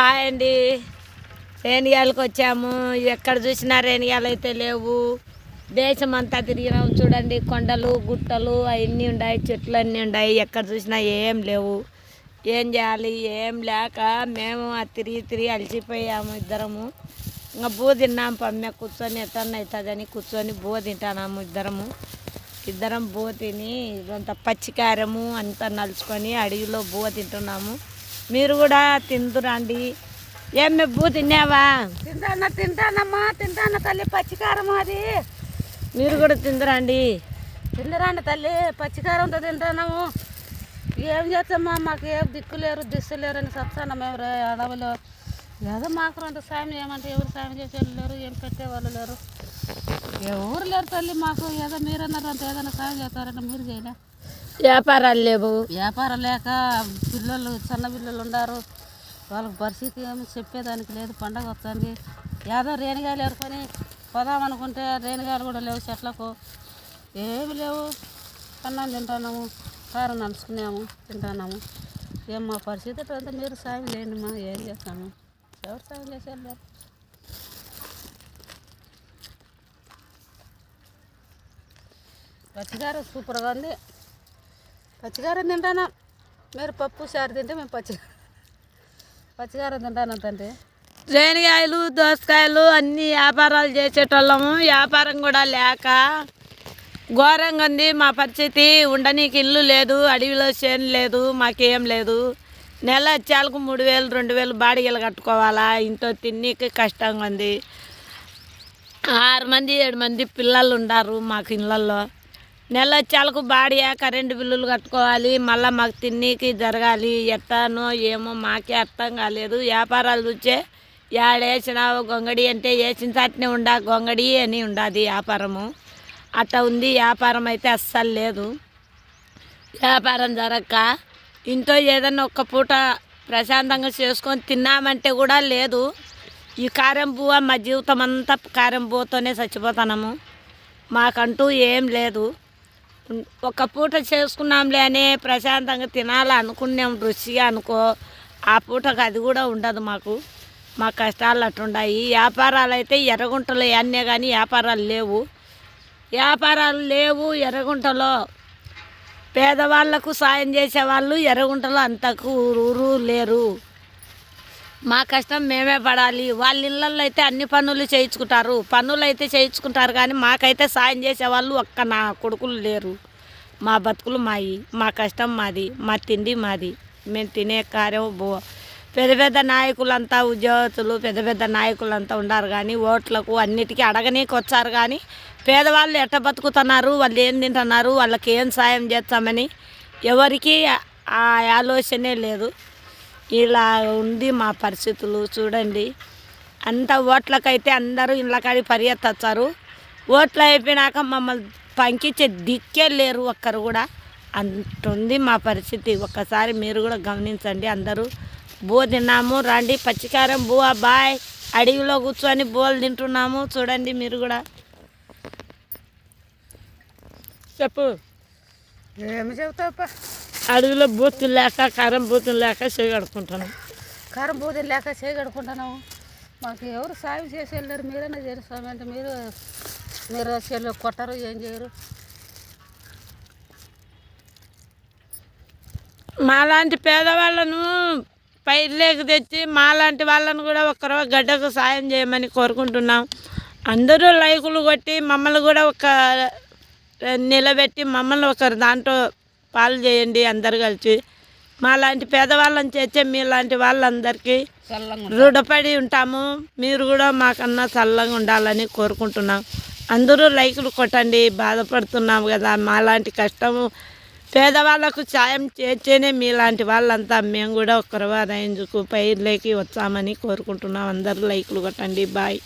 Hi అండి. రేణిగాయలకు వచ్చాము. ఎక్కడ చూసినా రేణిగాయలు అయితే లేవు. దేశం అంతా తిరిగినాం. చూడండి, కొండలు గుట్టలు అవన్నీ ఉన్నాయి, చెట్లు అన్నీ ఉన్నాయి. ఎక్కడ చూసినా ఏం లేవు. ఏం చేయాలి? ఏం లేక మేము తిరిగి అలసిపోయాము ఇద్దరము. ఇంకా బూ తిన్నాము. పమ్మె కూర్చొని ఎట్టన్న అవుతుందని కూర్చొని బూ తింటున్నాము ఇద్దరం బూ తిని ఇదంతా పచ్చికారము అంతా నలుచుకొని అడవిలో బూ తింటున్నాము. మీరు కూడా తిందురండి. ఏమి బూ తిన్నావా? తింటానా తల్లి, పచ్చికారము అది. మీరు కూడా తిందురండి. తిందరాండి తల్లి, పచ్చికారంతో తింటున్నాము. ఏం చేస్తామా, మాకు ఏం దిక్కులేరు దిస్తులేరు అని సత్సాన మేము అడవిలో. ఏదో మాకు రెండు సాయం చేయమంటే ఎవరు సాయం చేసేవాళ్ళు లేరు, ఏం పెట్టేవాళ్ళు లేరు, ఎవరు లేరు తల్లి మాకు. ఏదో మీరన్నారు అంత ఏదైనా సాయం చేస్తారంటే మీరు చేయలే. వ్యాపారాలు లేవు. వ్యాపారం లేక పిల్లలు చిన్న పిల్లలు ఉన్నారు, వాళ్ళకి పరిస్థితి ఏమి చెప్పేదానికి లేదు. పండగ వస్తుంది, ఏదో రేణిగాయలు ఏరుకొని పోదామనుకుంటే రేణిగాయలు కూడా లేవు, చెట్లకు ఏమి లేవు. అన్నం తింటున్నాము, కారం నలుచుకున్నాము, తింటున్నాము. ఏం మా పరిస్థితి అంతా మీరు సాయం చేయండి. మా ఏం చేస్తాము, ఎవరు సాయం చేసేది లేరు. పచ్చికారం సూపర్గా ఉంది. పచ్చికారం తింటానా, మీరు పప్పు చారు తింటే మేము పచ్చికారం తింటాను తండ్రి. రేణిగాయలు దోసకాయలు అన్ని వ్యాపారాలు చేసేటోళ్ళము. వ్యాపారం కూడా లేక ఘోరంగా ఉంది మా పరిస్థితి. ఉండనీకి ఇల్లు లేదు, అడవిలో చేను లేదు, మాకేం లేదు. నెల వచ్చేలకు 3000 2000 బాడిగలు కట్టుకోవాలా. ఇంట్లో తిన్నీకి కష్టంగా ఉంది. 6 మంది 7 మంది పిల్లలు ఉన్నారు మాకు ఇళ్ళల్లో. నెల వచ్చేలకు బాడియా కరెంటు బిల్లులు కట్టుకోవాలి, మళ్ళీ మాకు తిన్నీకి జరగాలి. ఎట్టానో ఏమో మాకే అర్థం కాలేదు. వ్యాపారాలు చూసే ఏడేసినావు గొంగడి అంటే వేసిన చాట్నే గొంగడి అని ఉండదు వ్యాపారము. అట్లా ఉంది వ్యాపారం అయితే అస్సలు లేదు. వ్యాపారం జరగక ఇంట్లో ఏదన్నా ఒక్క పూట ప్రశాంతంగా చేసుకొని తిన్నామంటే కూడా లేదు. ఈ కారం పువ్వ మా జీవితం అంతా కారం పువ్వుతోనే చచ్చిపోతున్నాము. మాకంటూ ఏం లేదు. ఒక పూట చేసుకున్నాంలే అనే ప్రశాంతంగా తినాలి అనుకున్నాం, రుచిగా అనుకో. ఆ పూటకు అది కూడా ఉండదు మాకు. మా కష్టాలు అట్లున్నాయి. వ్యాపారాలు అయితే ఎర్రగుంటలో అన్నీ కానీ వ్యాపారాలు లేవు. ఎర్రగుంటలో పేదవాళ్లకు సాయం చేసేవాళ్ళు ఎర్రగుంటలో అంతకు ఊరు లేరు. మా కష్టం మేమే పడాలి. వాళ్ళ ఇళ్ళల్లో అయితే అన్ని పనులు చేయించుకుంటారు కానీ మాకైతే సాయం చేసేవాళ్ళు ఒక్క నా కొడుకులు లేరు. మా బతుకులు మాయి, మా కష్టం మాది, మా తిండి మాది, మేము తినే కార్యం పెద్ద నాయకులంతా ఉద్యోగస్తులు పెద్ద నాయకులంతా ఉన్నారు కానీ ఓట్లకు అన్నిటికీ అడగనీకి వచ్చారు కానీ పేదవాళ్ళు ఎట్ట బతుకుతున్నారు, వాళ్ళు ఏం తింటున్నారు, వాళ్ళకి ఏం సాయం చేస్తామని ఎవరికి ఆ ఆలోచనే లేదు. ఇలా ఉంది మా పరిస్థితులు. చూడండి, అంత ఓట్లకైతే అందరూ ఇళ్ళకాడి పరిగెత్తొచ్చారు. ఓట్లు అయిపోయినాక మమ్మల్ని పంకించే దిక్కే లేరు ఒక్కరు కూడా. అంటుంది మా పరిస్థితి. ఒక్కసారి మీరు కూడా గమనించండి. అందరూ బూ తిన్నాము, రండి పచ్చికారం బూ బాయ్. అడవిలో కూర్చొని బూలు తింటున్నాము. చూడండి మీరు కూడా. చెప్పు, ఏమి చెబుతావప్ప. అడవిలో బూతులు లేక కారం బూతులు లేక చేయగడుకుంటున్నాం. కారం బూతులు లేక చేయగడుకుంటున్నాము. మాకు ఎవరు సాయం చేసేళ్ళారు. మీరైనా చేస్తామంటే మీరు చెల్లు కొట్టరు, ఏం చేయరు. మాలాంటి పేదవాళ్ళను పైర్లేకి తెచ్చి మాలాంటి వాళ్ళను కూడా ఒకరు గడ్డకు సాయం చేయమని కోరుకుంటున్నాం. అందరూ లైకులు కొట్టి మమ్మల్ని కూడా ఒక నిలబెట్టి మమ్మల్ని ఒకరు దాంట్లో పాలు చేయండి. అందరు కలిసి మాలాంటి పేదవాళ్ళని చేర్చే మీలాంటి వాళ్ళందరికీ రుణపడి ఉంటాము. మీరు కూడా మాకన్నా చల్లగా ఉండాలని కోరుకుంటున్నాం. అందరూ లైకులు కొట్టండి. బాధపడుతున్నాము కదా, మాలాంటి కష్టము పేదవాళ్ళకు సాయం చేర్చేనే మీలాంటి వాళ్ళంతా. మేము కూడా ఒకరు రేంజ్కు పైర్లేకి వచ్చామని కోరుకుంటున్నాం. అందరూ లైకులు కొట్టండి. బాయ్.